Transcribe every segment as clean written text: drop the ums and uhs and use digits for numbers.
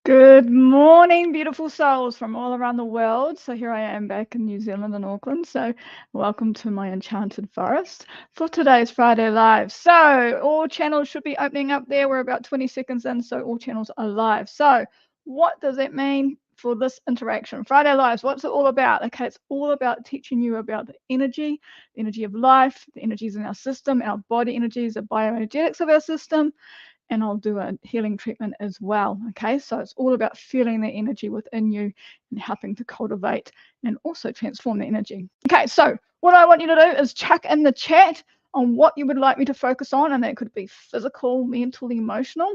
Good morning, beautiful souls from all around the world. So here I am back in New Zealand and Auckland. So welcome to my enchanted forest for today's Friday Live. So all channels should be opening up there. We're about 20 seconds in, so all channels are live. So what does it mean for this interaction? Friday Lives, what's it all about? Okay, it's all about teaching you about the energy of life, the energies in our system, our body energies, the bioenergetics of our system, and I'll do a healing treatment as well. Okay, so it's all about feeling the energy within you and helping to cultivate and also transform the energy. Okay, so what I want you to do is chuck in the chat on what you would like me to focus on, and that could be physical, mental, emotional.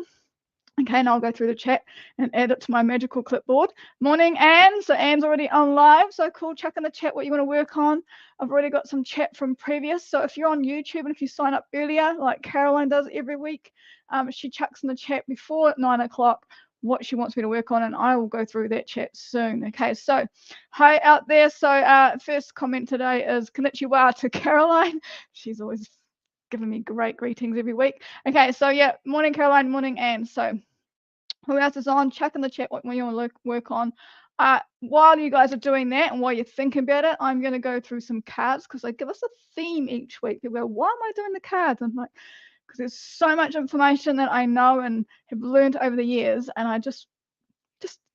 Okay, and I'll go through the chat and add it to my magical clipboard. Morning, Anne. So Anne's already on live. So cool. Chuck in the chat what you want to work on. I've already got some chat from previous. So if you're on YouTube and if you sign up earlier, like Caroline does every week, she chucks in the chat before at 9 o'clock what she wants me to work on, and I will go through that chat soon. Okay, so hi out there. So first comment today is konnichiwa to Caroline. She's always giving me great greetings every week. Okay, so yeah, morning Caroline, morning Anne. So who else is on? Chuck in the chat what you want to work on. While you guys are doing that and while you're thinking about it, I'm going to go through some cards because they give us a theme each week. People go, why am I doing the cards? I'm like, because there's so much information that I know and have learned over the years, and I just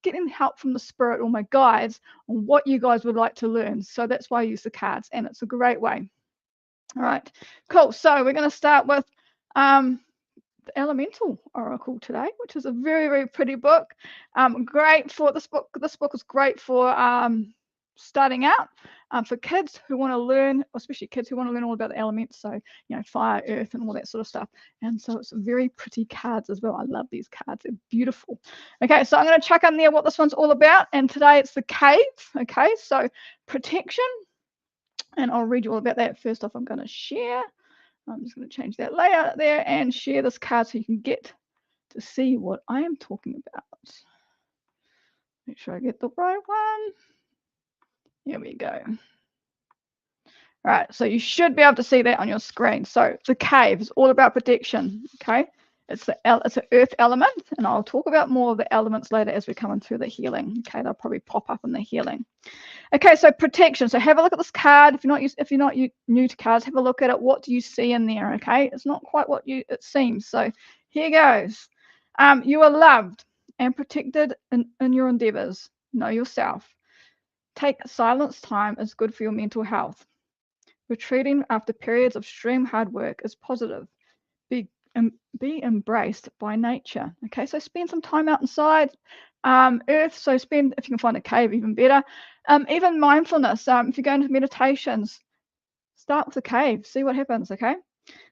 getting help from the spirit or my guides on what you guys would like to learn. So that's why I use the cards, and it's a great way. All right, cool. So we're going to start with the Elemental Oracle today, which is a very, very pretty book. Great for this book. This book is great for starting out. For kids who want to learn, especially kids who want to learn all about the elements, so fire, earth, and all that sort of stuff. And so it's very pretty cards as well. I love these cards; they're beautiful. Okay, so I'm going to chuck in there what this one's all about. And today it's the cave. Okay, so protection. And I'll read you all about that. First off, I'm going to share. I'm just going to change that layout there and share this card so you can get to see what I am talking about. Make sure I get the right one. Here we go. All right, so you should be able to see that on your screen. So the cave is all about protection, okay? It's an earth element, and I'll talk about more of the elements later as we come into the healing. Okay, they'll probably pop up in the healing. Okay, so protection. So have a look at this card. If you're not new to cards, have a look at it. What do you see in there? Okay, it's not quite what it seems. So here goes. You are loved and protected in your endeavors. Know yourself. Take silence time is good for your mental health. Retreating after periods of extreme hard work is positive. Be embraced by nature. Okay, so spend some time out inside. Earth, so if you can find a cave, even better. Even mindfulness, if you go into meditations, start with a cave, see what happens. Okay,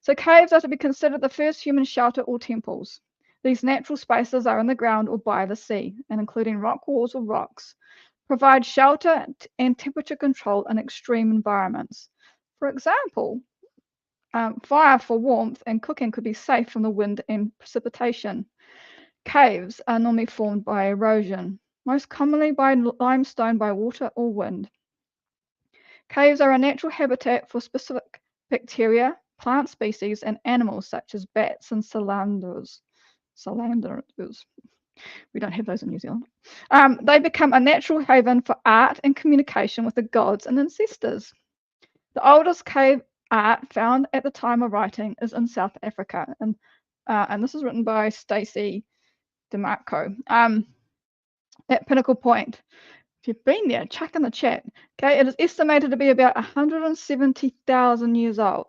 so caves are to be considered the first human shelter or temples. These natural spaces are in the ground or by the sea, and including rock walls or rocks, provide shelter and temperature control in extreme environments. For example, fire for warmth and cooking could be safe from the wind and precipitation. Caves are normally formed by erosion, most commonly by limestone by water or wind. Caves are a natural habitat for specific bacteria, plant species, and animals such as bats and salamanders. We don't have those in New Zealand. They become a natural haven for art and communication with the gods and ancestors. The oldest cave art found at the time of writing is in South Africa, and this is written by Stacey DeMarco. At Pinnacle Point. If you've been there, chuck in the chat. Okay, it is estimated to be about 170,000 years old.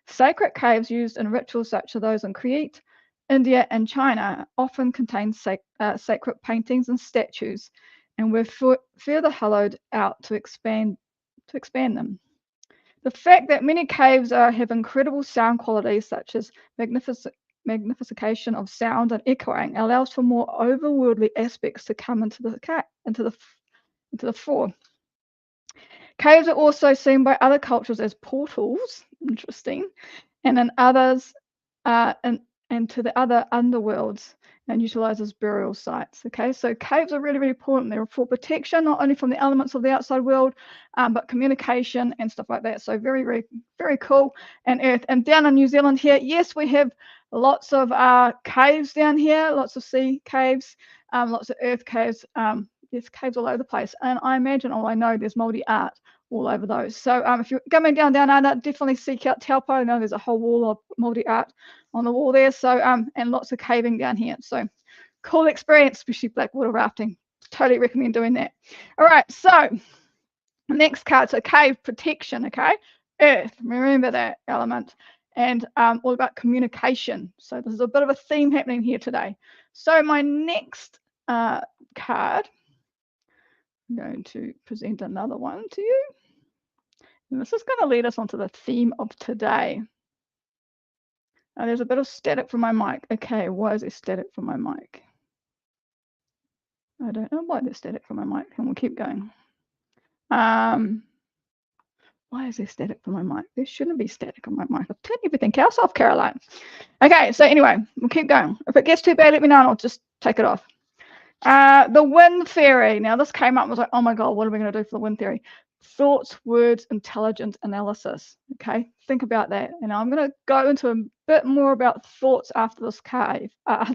Sacred caves used in rituals such as those in Crete, India, and China often contain sacred paintings and statues, and were further hollowed out to expand them. The fact that many caves have incredible sound qualities, such as magnification of sound and echoing, allows for more overworldly aspects to come into the fore. Caves are also seen by other cultures as portals, interesting, and in others, and to the other underworlds and utilizes burial sites. Okay, so caves are really, really important. They're for protection, not only from the elements of the outside world, but communication and stuff like that. So very, very, very cool. And earth. And down in New Zealand here, yes, we have lots of caves down here, lots of sea caves, lots of earth caves. There's caves all over the place. And I imagine, I know there's Māori art all over those. So if you're coming down under, definitely seek out Taupo. I know there's a whole wall of Māori art on the wall there. So and lots of caving down here. So cool experience, especially blackwater rafting. Totally recommend doing that. All right, so next card, so cave protection, okay? Earth, remember that element. And all about communication. So there's a bit of a theme happening here today. So my next card, I'm going to present another one to you. And this is going to lead us onto the theme of today. Now, there's a bit of static from my mic. Okay, why is there static from my mic? I don't know why there's static from my mic, and we'll keep going. Why is there static from my mic? There shouldn't be static on my mic. I've turned everything else off, Caroline. Okay, so anyway, we'll keep going. If it gets too bad, let me know and I'll just take it off. The wind theory. Now, this came up and was like, oh my God, what are we going to do for the wind theory? Thoughts, words, intelligence, analysis. Okay, think about that. And I'm going to go into a bit more about thoughts after this after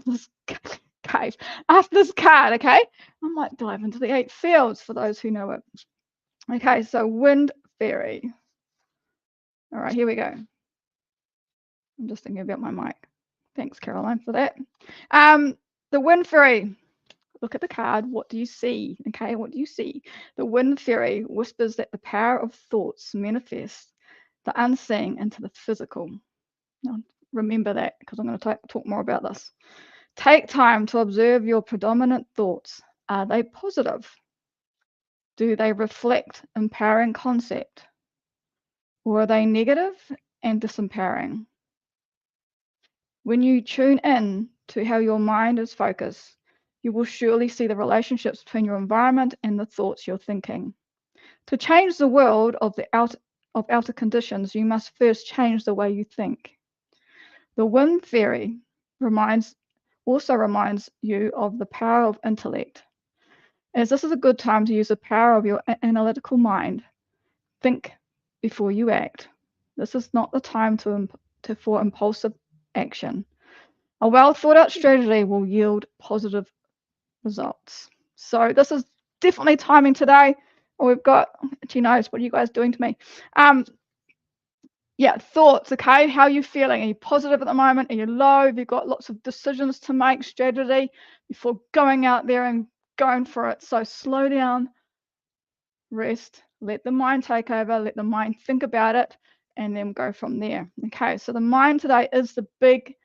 this card. Okay, I might dive into the 8 fields for those who know it. Okay, so wind theory. All right, here we go. I'm just thinking about my mic. Thanks, Caroline, for that. The wind theory. Look at the card. What do you see? Okay, what do you see? The wind theory whispers that the power of thoughts manifests the unseen into the physical. Now, remember that, because I'm going to talk more about this. Take time to observe your predominant thoughts. Are they positive? Do they reflect empowering concept? Or are they negative and disempowering? When you tune in to how your mind is focused, you will surely see the relationships between your environment and the thoughts you're thinking. To change the world of outer conditions, you must first change the way you think. The wind theory also reminds you of the power of intellect, as this is a good time to use the power of your analytical mind. Think before you act. This is not the time for impulsive action. A well thought out strategy will yield positive results. So this is definitely timing today. We've got, she knows, what are you guys doing to me? Yeah, thoughts, okay? How are you feeling? Are you positive at the moment? Are you low? Have you got lots of decisions to make, strategy, before going out there and going for it? So slow down, rest, let the mind take over, let the mind think about it, and then go from there. Okay, so the mind today is the big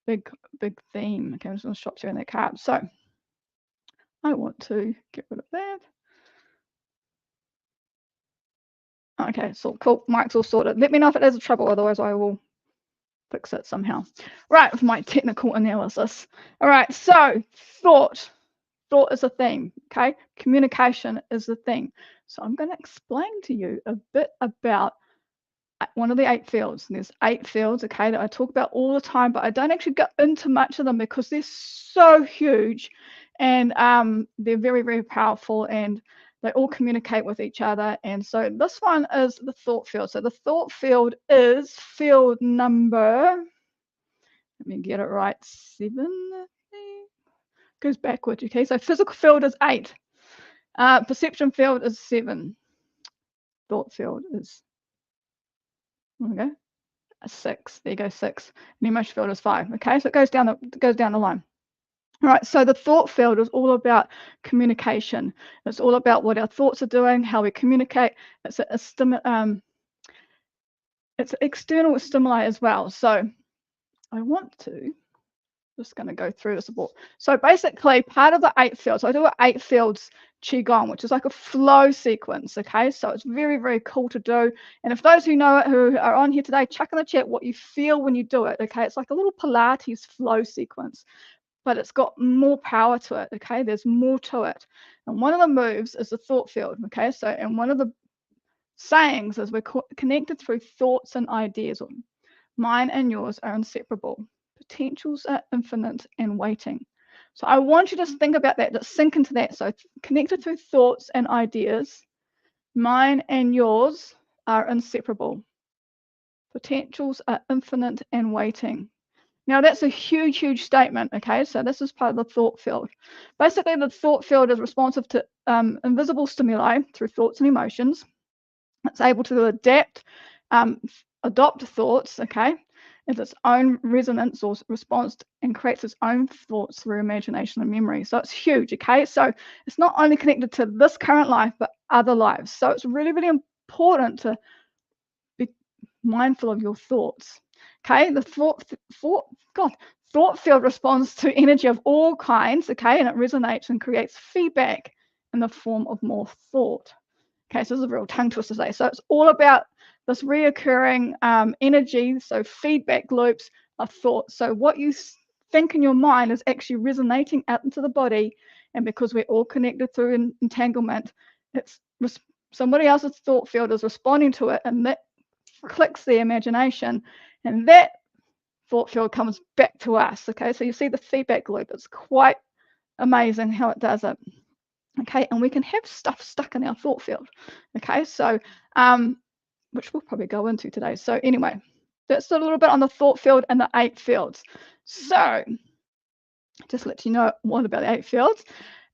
theme. Okay, I'm just going to stop sharing that card. So I want to get rid of that. Okay, so cool. Mic's all sorted. Let me know if it is a trouble, otherwise I will fix it somehow. Right, with my technical analysis. All right, so thought is a theme, okay? Communication is the theme. So I'm going to explain to you a bit about one of the 8 fields. And there's 8 fields, okay, that I talk about all the time, but I don't actually go into much of them because they're so huge and they're very, very powerful, and they all communicate with each other. And so this one is the thought field. So the thought field is field number, let me get it right, 7. Goes backwards, okay? So physical field is 8. Perception field is 7. Thought field is, okay, 6. There you go, 6. And emotion field is 5. Okay, so it goes down the line. All right, so the thought field is all about communication. It's all about what our thoughts are doing, how we communicate. It's it's external stimuli as well. So I want to just going to go through this a bit. So basically, part of the 8 fields, so I do 8 fields Qigong, which is like a flow sequence, okay? So it's very, very cool to do. And if those who know it, who are on here today, chuck in the chat what you feel when you do it, okay? It's like a little Pilates flow sequence, but it's got more power to it, okay? There's more to it. And one of the moves is the thought field, okay? So, and one of the sayings is we're connected through thoughts and ideas. Mine and yours are inseparable. Potentials are infinite and waiting. So I want you to think about that, just sink into that. So connected through thoughts and ideas, mine and yours are inseparable. Potentials are infinite and waiting. Now that's a huge, huge statement, okay? So this is part of the thought field. Basically, the thought field is responsive to invisible stimuli through thoughts and emotions. It's able to adopt thoughts, okay, as its own resonance or response, and creates its own thoughts through imagination and memory. So it's huge, okay? So it's not only connected to this current life, but other lives. So it's really, really important to be mindful of your thoughts, okay? The thought field responds to energy of all kinds, okay, and it resonates and creates feedback in the form of more thought. Okay, so this is a real tongue twister today. So it's all about this reoccurring energy, so feedback loops of thought. So what you think in your mind is actually resonating out into the body, and because we're all connected through entanglement, it's somebody else's thought field is responding to it, and that clicks the imagination, and that thought field comes back to us. Okay, so you see the feedback loop. It's quite amazing how it does it. Okay, and we can have stuff stuck in our thought field. Okay, so which we'll probably go into today. So anyway, that's a little bit on the thought field and the 8 fields. So just let you know what about the 8 fields.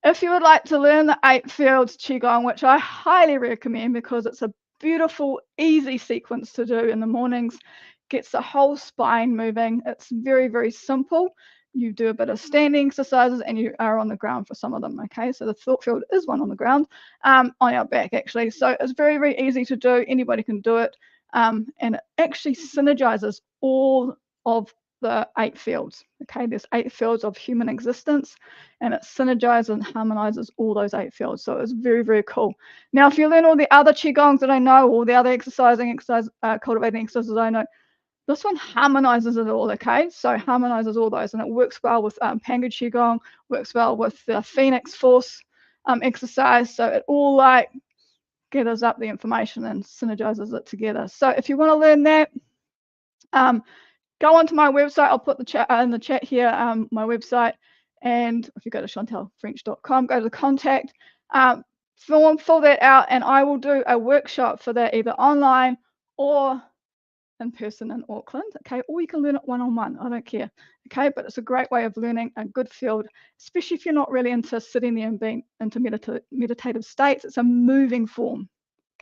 If you would like to learn the 8 fields Qigong, which I highly recommend because it's a beautiful, easy sequence to do in the mornings, gets the whole spine moving. It's very, very simple. You do a bit of standing exercises and you are on the ground for some of them, okay? So the thought field is one on the ground, on our back actually. So it's very, very easy to do. Anybody can do it. And it actually synergizes all of the 8 fields, okay? There's 8 fields of human existence, and it synergizes and harmonizes all those 8 fields. So it's very, very cool. Now, if you learn all the other Qigongs that I know, all the other cultivating exercises I know, this one harmonizes it all, okay? So harmonizes all those, and it works well with Pangu Qigong, works well with the Phoenix Force exercise. So it all like gathers up the information and synergizes it together. So if you want to learn that, go onto my website. I'll put the chat in the chat here, my website. And if you go to chantellefrench.com, go to the contact form, fill that out, and I will do a workshop for that either online or in person in Auckland, okay, or you can learn it one-on-one, I don't care, okay, but it's a great way of learning a good field, especially if you're not really into sitting there and being into meditative states. It's a moving form,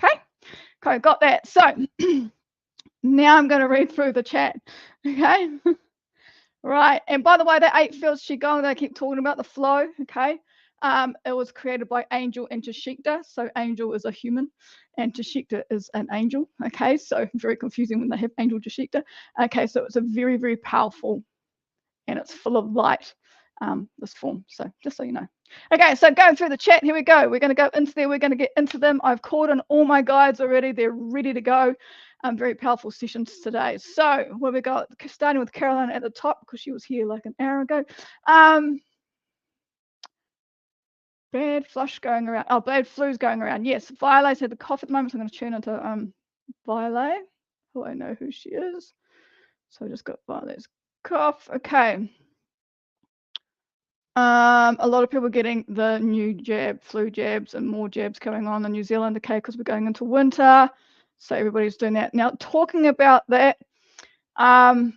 okay, got that. So now I'm going to read through the chat, okay. Right, and by the way, that 8 fields Qigong that I keep talking about, the flow, okay, it was created by Angel and Jashikta. So Angel is a human and Jashikta is an angel, okay, so very confusing when they have Angel Jashikta. Okay, so it's a very, very powerful, and it's full of light, this form, so just so you know. Okay, so going through the chat, here we go. We're going to go into there, we're going to get into them. I've called in all my guides already, they're ready to go. Very powerful sessions today. So what we got, starting with Caroline at the top, because she was here like an hour ago. Bad flush going around. Oh, bad flu's going around. Yes, Violet's had the cough at the moment. So I'm going to turn into Violet, who I know who she is. So I just got Violet's cough. Okay. A lot of people are getting the new flu jabs, and more jabs going on in New Zealand, okay, because we're going into winter. So everybody's doing that. Now, talking about that, I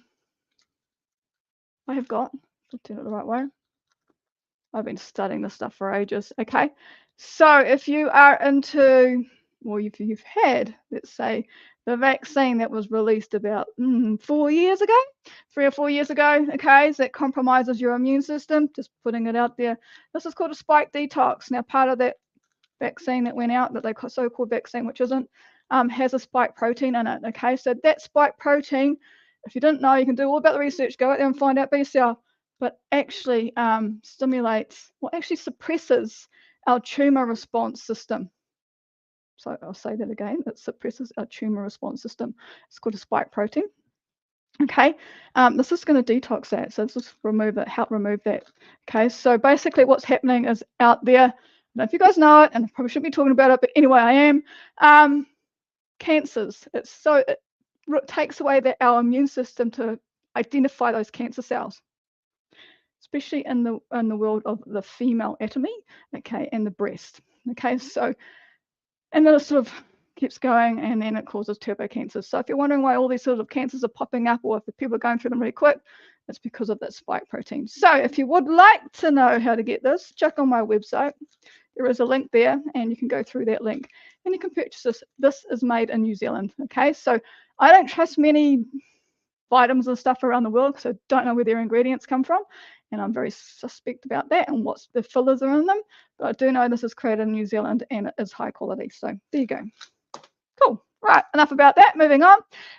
have got, I'll turn it the right way. I've been studying this stuff for ages, okay? So if you are into, or if you've had, let's say, the vaccine that was released about 4 years ago, 3 or 4 years ago, okay, so that compromises your immune system, just putting it out there. This is called a spike detox. Now, part of that vaccine that went out, that they so-called vaccine, which isn't, has a spike protein in it, okay? So that spike protein, if you didn't know, you can do all about the research, go out there and find out by yourself, but actually stimulates, or actually suppresses our tumor response system. So I'll say that again, it suppresses our tumor response system. It's called a spike protein. Okay, this is going to detox that, so this is help remove that. Okay, so basically what's happening is out there, I don't know if you guys know it, and I probably shouldn't be talking about it, but anyway, I am. Cancers, it takes away our immune system to identify those cancer cells, especially in the world of the female anatomy, okay, and the breast, okay. So, and then it sort of keeps going, and then it causes turbo cancers. So if you're wondering why all these sort of cancers are popping up, or if the people are going through them really quick, it's because of that spike protein. So if you would like to know how to get this, check on my website. There is a link there, and you can go through that link and you can purchase this. This is made in New Zealand, okay. So I don't trust many vitamins and stuff around the world, because I don't know where their ingredients come from, and I'm very suspect about that and what's the fillers are in them. But I do know this is created in New Zealand and it is high quality. So there you go. Cool. Right, enough about that. Moving on.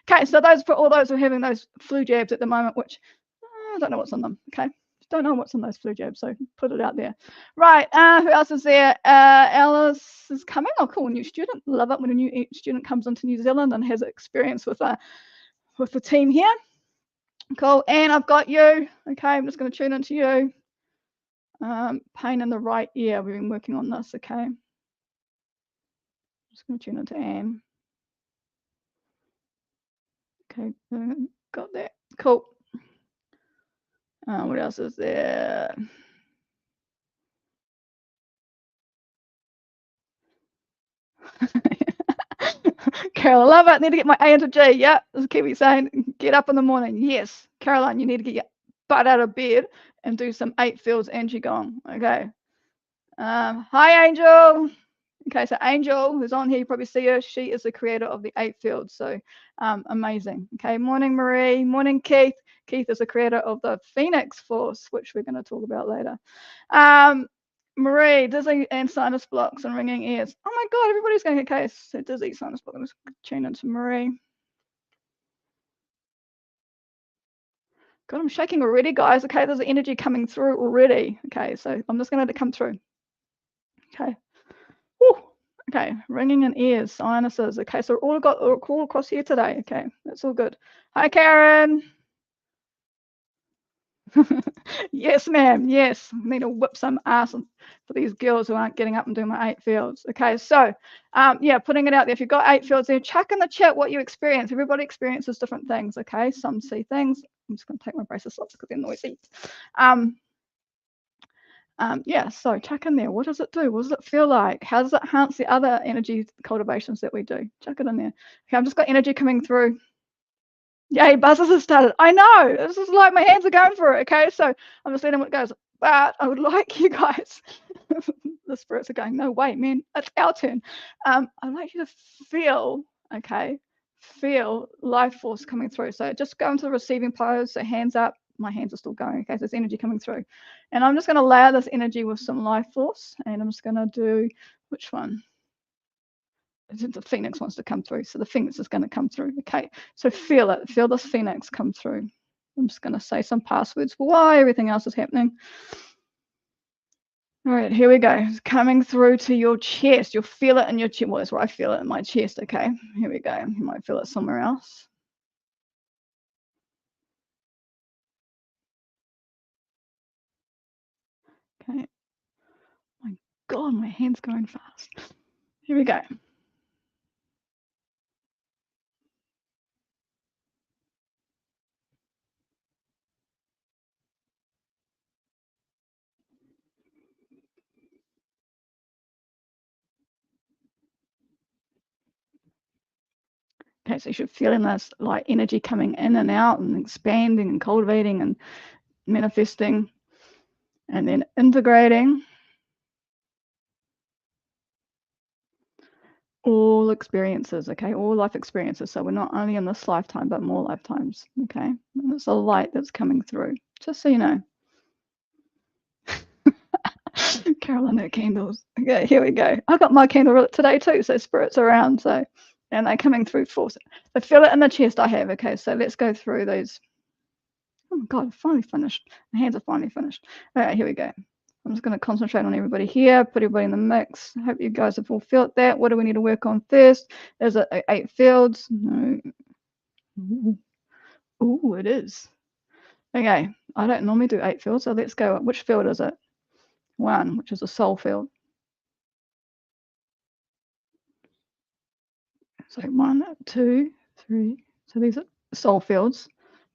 Okay, so those, for all those who are having those flu jabs at the moment, which I don't know what's on them. Okay, don't know what's on those flu jabs, so put it out there. Right, who else is there? Alice is coming. Oh, cool, new student. Love it when a new student comes into New Zealand and has experience with the team here. Cool, and I've got you. Okay, I'm just going to tune into you. Pain in the right ear. We've been working on this. Okay, just going to tune into Anne. Okay, got that. Cool. What else is there? Carol, I love it. I need to get my A into G. Yeah, as Kiwi saying, get up in the morning. Yes, Caroline, you need to get your butt out of bed and do some 8 fields and Qigong. Okay. Hi, Angel. Okay, so Angel, who's on here, you probably see her. She is the creator of the 8 fields. So amazing. Okay, morning, Marie. Morning, Keith. Keith is the creator of the Phoenix Force, which we're going to talk about later. Marie, dizzy and sinus blocks and ringing ears. Oh my God, everybody's going, okay, so dizzy, sinus block. Let's tune into Marie. God, I'm shaking already, guys. Okay, there's energy coming through already. Okay, so I'm just going to let it come through. Okay. Woo. Okay, ringing in ears, sinuses. Okay, so all across here today. Okay, that's all good. Hi, Karen. Yes, ma'am. Yes, I need to whip some ass for these girls who aren't getting up and doing my 8 fields. Okay, so yeah, putting it out there. If you've got 8 fields there, chuck in the chat what you experience. Everybody experiences different things. Okay, some see things. I'm just going to take my braces off because they're noisy. Yeah, so chuck in there. What does it do? What does it feel like? How does it enhance the other energy cultivations that we do? Chuck it in there. Okay, I've just got energy coming through. Yay, buzzers have started. I know. This is like my hands are going for it. Okay, so I'm just letting it go. But I would like you guys, the spirits are going, no, wait, man, it's our turn. I'd like you to feel, okay, feel life force coming through. So just go into the receiving pose. So hands up. My hands are still going. Okay, so there's energy coming through. And I'm just going to layer this energy with some life force. And I'm just going to do, which one? The Phoenix wants to come through, so the Phoenix is going to come through. Okay, so feel it. Feel this Phoenix come through. I'm just going to say some passwords for why everything else is happening. All right, here we go. It's coming through to your chest. You'll feel it in your chest. Well, that's where I feel it in my chest. Okay, here we go. You might feel it somewhere else. Okay. My God, my hand's going fast. Here we go. Okay, so you're feeling this like energy coming in and out and expanding and cultivating and manifesting and then integrating all experiences, okay, all life experiences. So we're not only in this lifetime, but more lifetimes, okay? And it's a light that's coming through, just so you know. Carolyn, her candles. Okay, here we go. I got my candle today too, so spirits around, so, and they're coming through force. I feel it in the chest I have, okay, so let's go through those. Oh my God, finally finished. My hands are finally finished. All right, here we go. I'm just going to concentrate on everybody here, put everybody in the mix. Hope you guys have all felt that. What do we need to work on first? There's 8 fields. No. Ooh, it is. Okay, I don't normally do 8 fields, so let's go. Which field is it? 1, which is a soul field. So 1, 2, 3. So these are soul fields.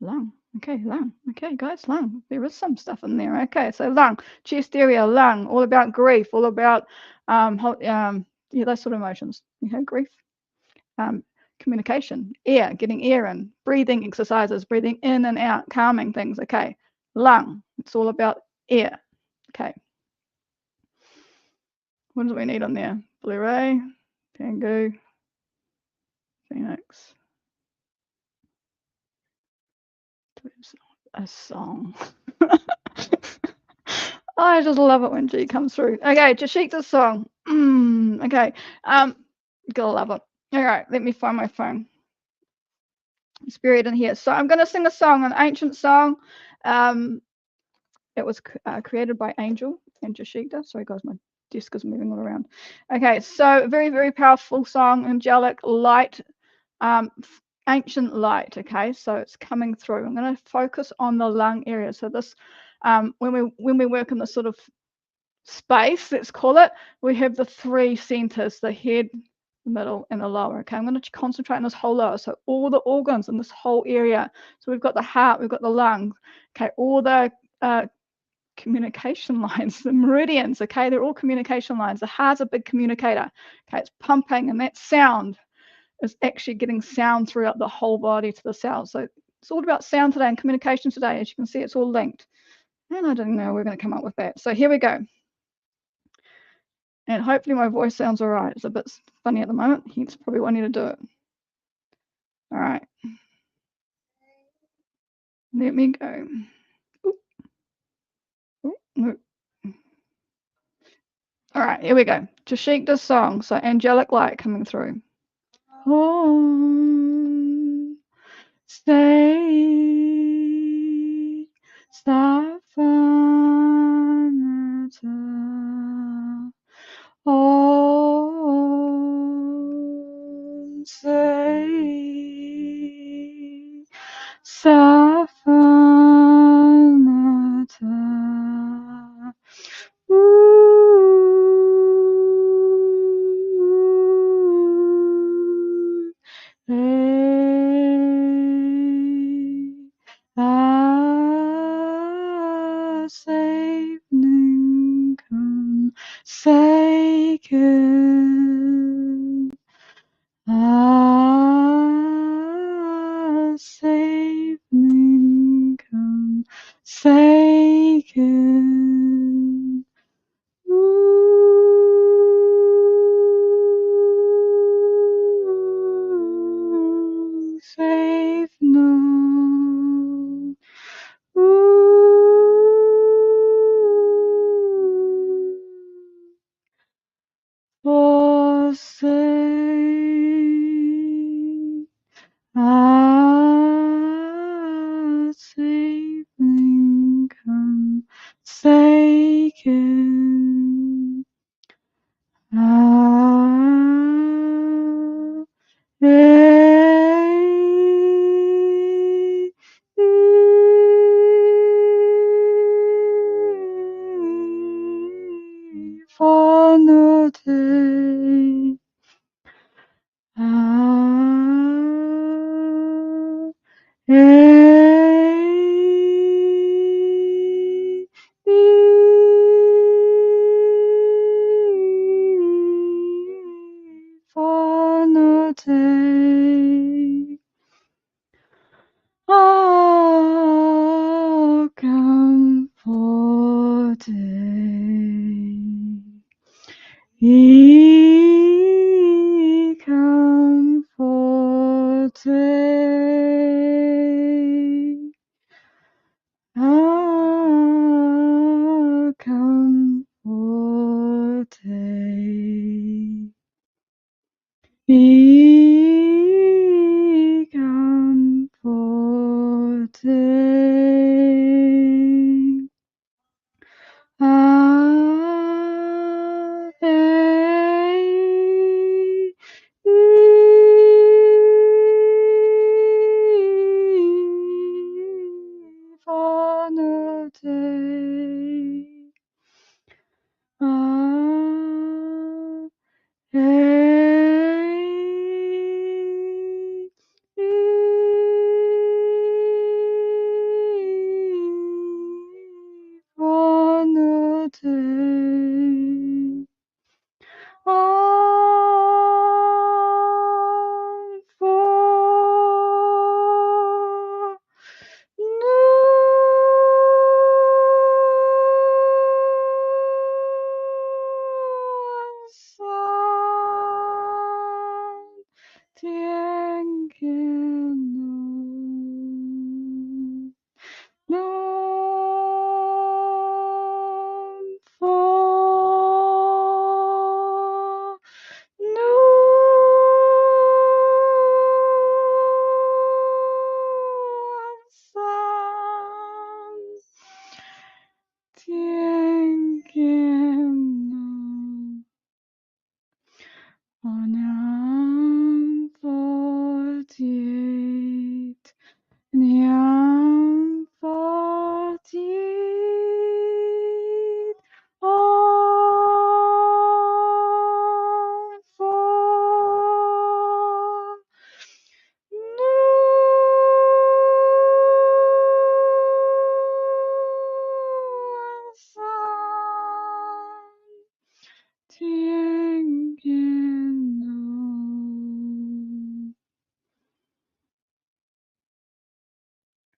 Lung. Okay, lung. Okay, guys, lung. There is some stuff in there. Okay, so lung, chest area, lung, all about grief, all about yeah, those sort of emotions. Grief. Communication, air, getting air in, breathing exercises, breathing in and out, calming things. Okay, lung. It's all about air. Okay. What do we need on there? Blu-ray, Pangu, Phoenix. A song. I just love it when G comes through. Okay, Jashika's song. Okay, gotta love it. All right, let me find my phone. It's buried in here. So I'm gonna sing a song, an ancient song. It was created by Angel and Jashika. Sorry guys, my desk is moving all around. Okay, so very, very powerful song, angelic light, ancient light. Okay, so it's coming through. I'm going to focus on the lung area. So this, when we work in this sort of space, let's call it, we have the three centers: the head, the middle, and the lower. Okay, I'm going to concentrate on this whole lower. So all the organs in this whole area. So we've got the heart, we've got the lungs. Okay, all the communication lines, the meridians. Okay, they're all communication lines. The heart's a big communicator. Okay, it's pumping, and that sound is actually getting sound throughout the whole body to the cells. So it's all about sound today and communication today. As you can see, it's all linked. And I didn't know we were going to come up with that. So here we go. And hopefully my voice sounds all right. It's a bit funny at the moment. Hence probably wanting to do it. All right. Let me go. No. All right, here we go. Jashika's song. So angelic light coming through. Om Say Safanata Om Say Safanata on for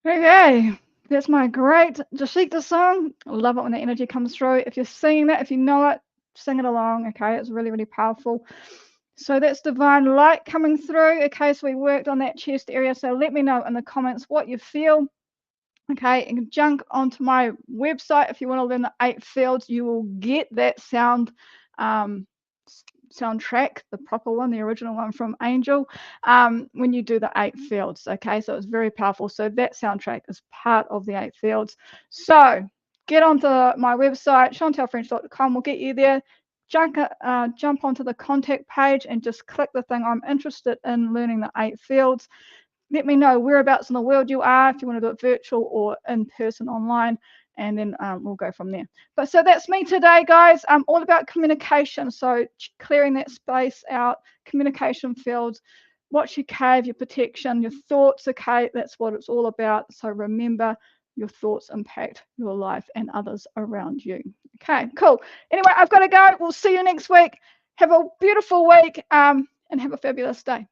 Okay, that's my great Jashika song. I love it when the energy comes through. If you're singing that, if you know it, sing it along. Okay, it's really, really powerful. So that's divine light coming through. Okay, so we worked on that chest area. So let me know in the comments what you feel. Okay, and jump onto my website if you want to learn the 8 fields. You will get that soundtrack, the proper one, the original one from Angel, when you do the 8 fields. Okay, so it's very powerful. So that soundtrack is part of the 8 fields. So get onto my website, chantellefrench.com. We'll get you there. Jump onto the contact page and just click the thing. I'm interested in learning the 8 fields. Let me know whereabouts in the world you are, if you want to do it virtual or in person online, and then we'll go from there. But so that's me today, guys. I'm all about communication. So clearing that space out, communication fields, what's your cave, your protection, your thoughts. Okay, that's what it's all about. So remember, your thoughts impact your life and others around you. Okay, cool. Anyway, I've got to go. We'll see you next week. Have a beautiful week and have a fabulous day.